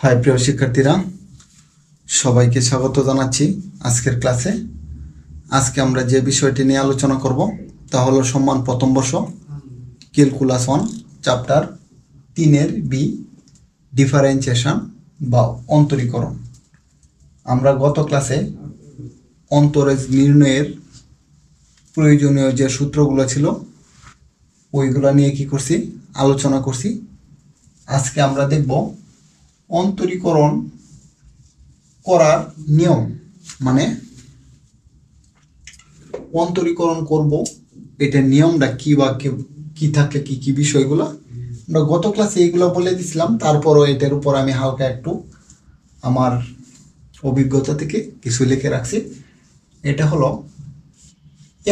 High প্রিয় শিক্ষার্থীরা, সবাইকে স্বাগত জানাচ্ছি আজকের ক্লাসে। আজকে আমরা যে বিষয়টি নিয়ে আলোচনা করব তা হলো সম্মান প্রথম বর্ষ ক্যালকুলাস 1 চ্যাপ্টার 3-এর বি ডিফারেন্সিয়েশন বা অন্তরীকরণ। আমরা গত ক্লাসে অন্তরজ নির্ণয়ের প্রয়োজনীয় যে সূত্রগুলো ছিল ওইগুলো নিয়ে কি করছি, আলোচনা করছি। আজকে আমরা দেখব অন্তরীকরণ করার নিয়ম, মানে অন্তরীকরণ করব এটার নিয়মটা কি বা কি থাকলে কি কি বিষয়গুলো আমরা গত ক্লাসে এইগুলো বলে দিছিলাম। তারপরও এটার উপর আমি হালকা একটু আমার অভিজ্ঞতা থেকে কিছু লিখে রাখছি। এটা হলো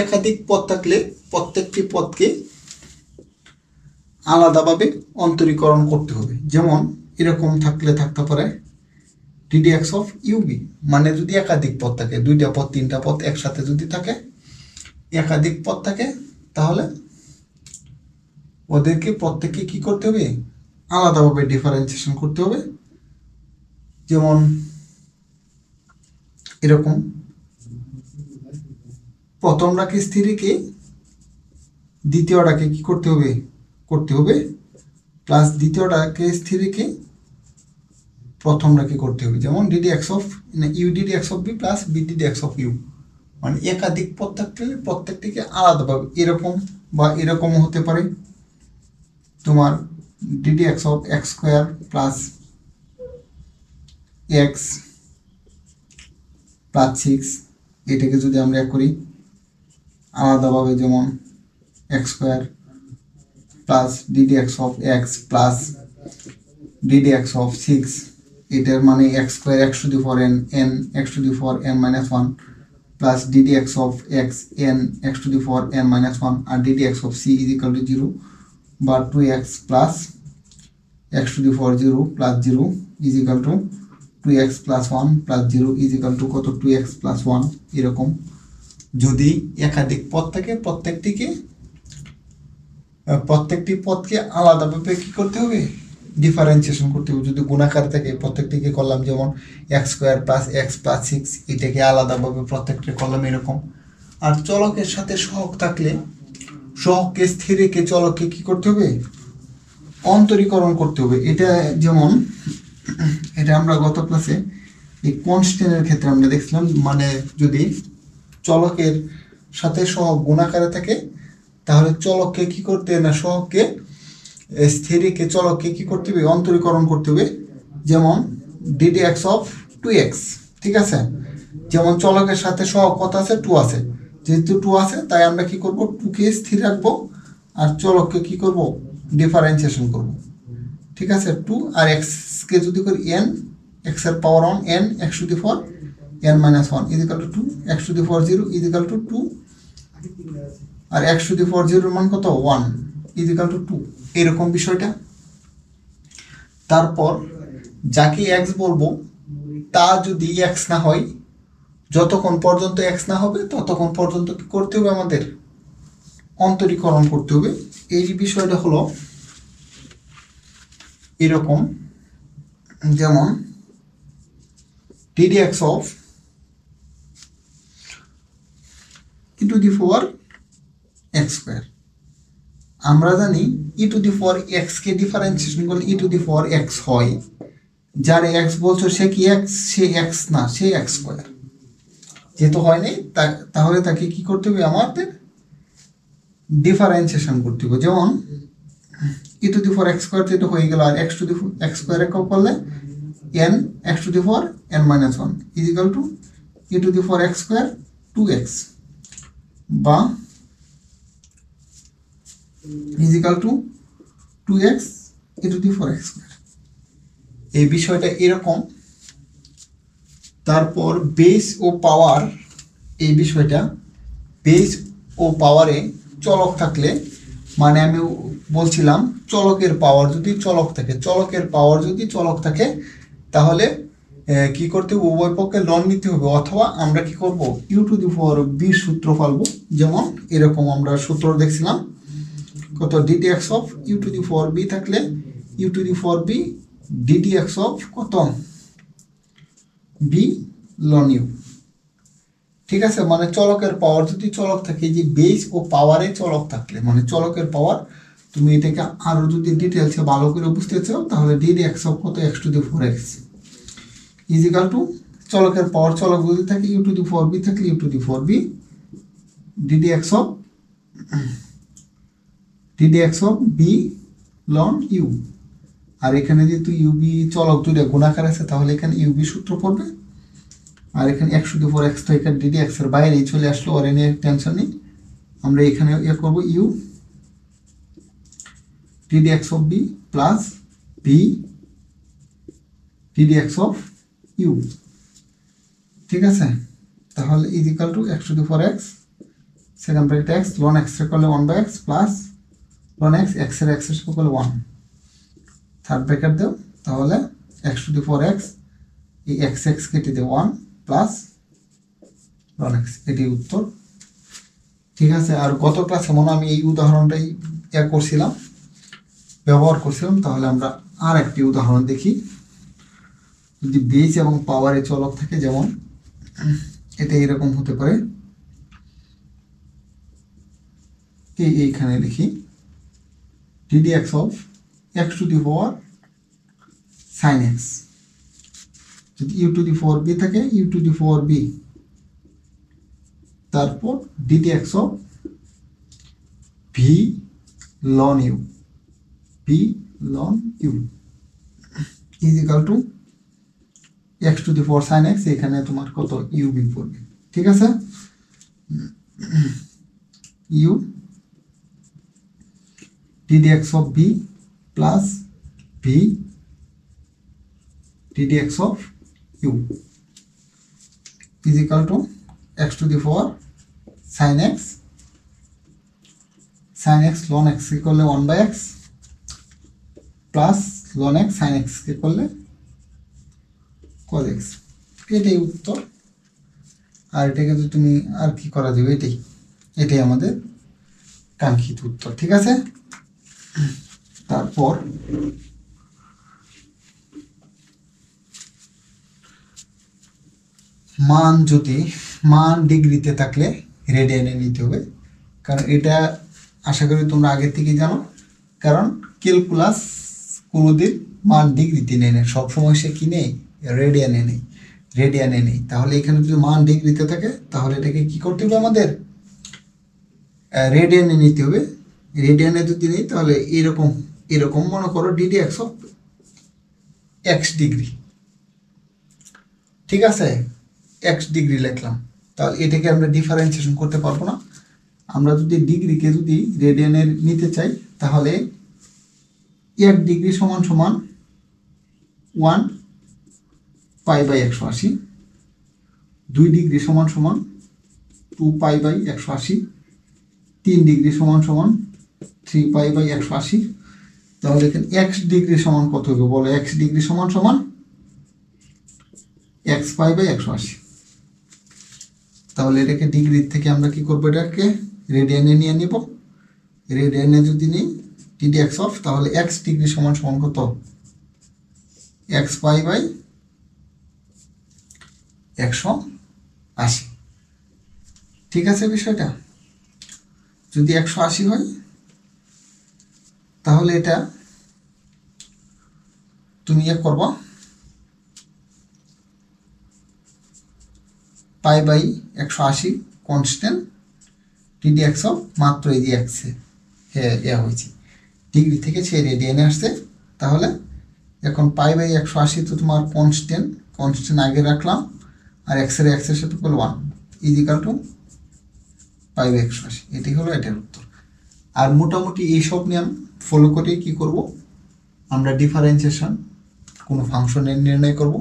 একাধিক পদ থাকলে প্রত্যেকটি পদকে আলাদাভাবে অন্তরীকরণ করতে হবে। যেমন এরকম থাকতে পারে ddx অফ ইউবি, মানে যদি একাধিক পদ থাকে, দুইটা পদ তিনটা পদ একসাথে যদি থাকে, একাধিক পদ থাকে, তাহলে ওদেরকে প্রত্যেককে কি করতে হবে, আলাদাভাবে ডিফারেন্সিয়েশন করতে হবে। যেমন এরকম প্রথমটাকে স্থিরকে দ্বিতীয়টাকে কি করতে হবে প্লাস দ্বিতীয়টাকে স্থিরকে প্রথমটাকে করতে হবে। যেমন ddx of U ddx of B plus V ddx of U, মানে একাধিক পদ থাকলে প্রত্যেকটিকে আলাদাভাবে এরকম বা এরকমও হতে পারে। তোমার ddx of x square plus x plus 6, এটাকে যদি আমরা করি আলাদাভাবে, যেমন x square plus ddx of x plus ddx of 6, এটার মানে x square x to the four n n x to the four n minus 1 plus ddx of x n x to the four n minus 1 আর ddx of c is equal to 0 বা 2x plus x to the four 0 plus 0 is equal two 2x plus 1 plus 0 is equal two কত, 2x plus 1। এরকম যদি একাধিক পদ থাকে প্রত্যেকটি পদকে আলাদাভাবে কি করতে হবে, ডিফারেন্সিয়েশন করতে হবে। যদি গুণাকার থাকে প্রত্যেকটিকে করলাম, যেমন x square plus x plus 6, এটাকে আলাদাভাবে প্রত্যেকটা করলাম এরকম। আর চলকের সাথে সহগ থাকলে সহগকে স্থিরকে চলককে কি করতে হবে, অন্তরীকরণ করতে হবে। এটা যেমন এটা আমরা গত ক্লাসে এই কনস্ট্যান্টের ক্ষেত্রে আমরা দেখছিলাম, মানে যদি চলকের সাথে সহগ গুণাকারে থাকে তাহলে চলককে কি করতে না, সহগকে স্থিরকে চলককে কি করতে হবে, অন্তরীকরণ করতে হবে। যেমন ddx অফ 2x, ঠিক আছে। যেমন চলকের সাথে সহগ কত আছে, 2 আছে, যেহেতু 2 আছে তাই আমরা কি করব, 2কে স্থির রাখবো আর চলককে কি করব, ডিফারেন্সিয়েশন করব, ঠিক আছে। 2 আর x কে যদি করি n, x এর পাওয়ার 1 n x two the 4 n minus 1 is equal to 2, x to the 4 0 is equal to 2 আর x to the 4 0 এর মান কত, 1 is equal to 2, এরকম বিষয়টা। তারপর যাকে x বলবো তা যদি x না হয়, যতক্ষণ পর্যন্ত x না হবে ততক্ষণ পর্যন্ত কি করতে হবে, আমাদের অন্তরীকরণ করতে হবে। এই বিষয়টা হলো এরকম, যেমন ddx of e to the 4 x square, আমরা জানি e to the 4 x K differentiation করলে e to the 4 x হয়। যার x বলছো সে কি x, সে x না, সে x স্কোয়ার। যেহেতু হয় নাই তাহলে তাকে কি করতে হবে, আমাদের ডিফারেন্সিয়েশন করতে হবে। যেমন e to the 4 x square যেটা হয়ে গেল, আর x to the x square একক করলে n x to the 4 n minus 1 is equal to e to the 4 x square 2x বা is equal to 2x e to the 4 x square। এই বিষয়টা এরকম। তারপর বেস ও পাওয়ার, এই বিষয়টা বেস ও পাওয়ারে চলক থাকলে, মানে আমি বলছিলাম চলকের পাওয়ার যদি চলক থাকে তাহলে কি করতে হবে, উভয় পক্ষে লন নিতে হবে, অথবা আমরা কি করব, ইউ টু দি 4 বি সূত্র পালবো। যেমন এরকম আমরা সূত্র দেখছিলাম কত, ddx of u to the 4 v থাকলে u to the 4 v DD x of কত বি লন ইউ। ঠিক আছে, মানে চলকের পাওয়ার যদি চলক থাকে, যে বেস ও পাওয়ারে চলক থাকলে মানে চলকের পাওয়ার, তুমি এটাকে আরো যদি ডিটেলসে ভালো করে বুঝতে চাও তাহলে ডিডি এক্স অফ কত x to the four x is equal to চলকের পাওয়ার চলক যদি থাকে u to the four v থাকলে u to the four v DD x of v ln u. আর এখানে যেহেতু ইউবি চলক দুইটা গুণাকার আছে তাহলে এখানে ইউবি সূত্র পড়বে, আর এখানে x to the four x তো এখানে ডিডি এক্স এর বাইরেই চলে আসলো, আর এনে টেনশন নেই। আমরা এখানে ইয়ে করবো U DD x of B plus V DD x of U. ঠিক আছে, তাহলে is equal to x to the four X second bracket X loan X এর করলে one by x plus loan X X এর করলে one, third bracket দেও তাহলে X to the four X এই এক্স এক্স কেটে দেয় ওয়ান প্লাস লন এক্স, এটি উত্তর। ঠিক আছে, আর গত ক্লাসে মনে আমি এই উদাহরণটাই ব্যবহার করছিলাম, তাহলে আমরা আর একটি উদাহরণ দেখি। যদি বেস এবং পাওয়ারে চলক থাকে, যেমন এটা এরকম হতে পারে, এইখানে লিখি d d x of x to the power sine x, যদি u to the four v থাকে u to the four v, তারপর d d x of v ln u is equal to x to the four sine x, এখানে তোমার কত u v পড়বে। ঠিক আছে, u DD x of B plus v d d x of u is equal to x to the four sine x loan x কে করলে one by x plus loan x sine x কে করলে cos x, এটাই উত্তর। আর এটাকে যদি তুমি আর কি করা যাবে, এটাই আমাদের কাঙ্ক্ষিত উত্তর। ঠিক আছে, তারপর মান ডিগ্রিতে থাকলে রেডিয়ানে নিতে হবে, কারণ এটা আশা করি তোমরা আগের থেকে জানো, কারণ ক্যালকুলাস কোনোদিন মান ডিগ্রিতে নেই না, সবসময় সে কি নেই রেডিয়ানে নেই। তাহলে এখানে যদি মান ডিগ্রিতে থাকে তাহলে এটাকে কি করতে হবে, আমাদের রেডিয়ানে নিতে হবে। রেডিয়ানে যদি নেই তাহলে এরকম মনে করো DD x of x degree. ঠিক আছে, এক্স ডিগ্রি লিখলাম, তাহলে এটাকে আমরা ডিফারেন্সিয়েশন করতে পারবো না। আমরা যদি ডিগ্রিকে যদি রেডিয়ানের নিতে চাই তাহলে 1 ডিগ্রি সমান সমান 1 পাই বাই 180, 2 ডিগ্রি সমান সমান 2 পাই বাই 180, 3 ডিগ্রি সমান সমান 3 পাই বাই 180। তাহলে এখানে x ডিগ্রি সমান কত হবে বলো, x ডিগ্রি সমান সমান x পাই বাই 180। তাহলে এটাকে ডিগ্রি থেকে আমরা কি করবো, এটাকে রেডিয়ানে নিয়ে নিব। রেডিয়ানে যদি নিই ডিডি এক্স অফ, তাহলে x ডিগ্রি সমান সমান কত x পাই বাই 180। ঠিক আছে, বিষয়টা যদি 180 হয় তাহলে এটা তুমি করবা pi by 180 constant DD x of মাত্র এই যে এক্সে হয়েছে, ডিগ্রি থেকে সে রেডিয়ানে আসছে। তাহলে এখন পাই বাই 180 তো তোমার কনস্ট্যান্ট আগে রাখলাম, আর এক্সের সাথে করল 1 is equal to pi by 180। এটি হলো এটার উত্তর। আর মোটামুটি এইসব নিয়ম ফলো করে কি করব, আমরা ডিফারেন্সিয়েশন কোনো ফাংশনের নির্ণয় করব।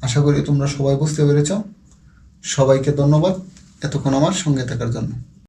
আশা করি তোমরা সবাই বুঝতে পেরেছ। সবাইকে ধন্যবাদ এতক্ষণ আমার সঙ্গে থাকার জন্য।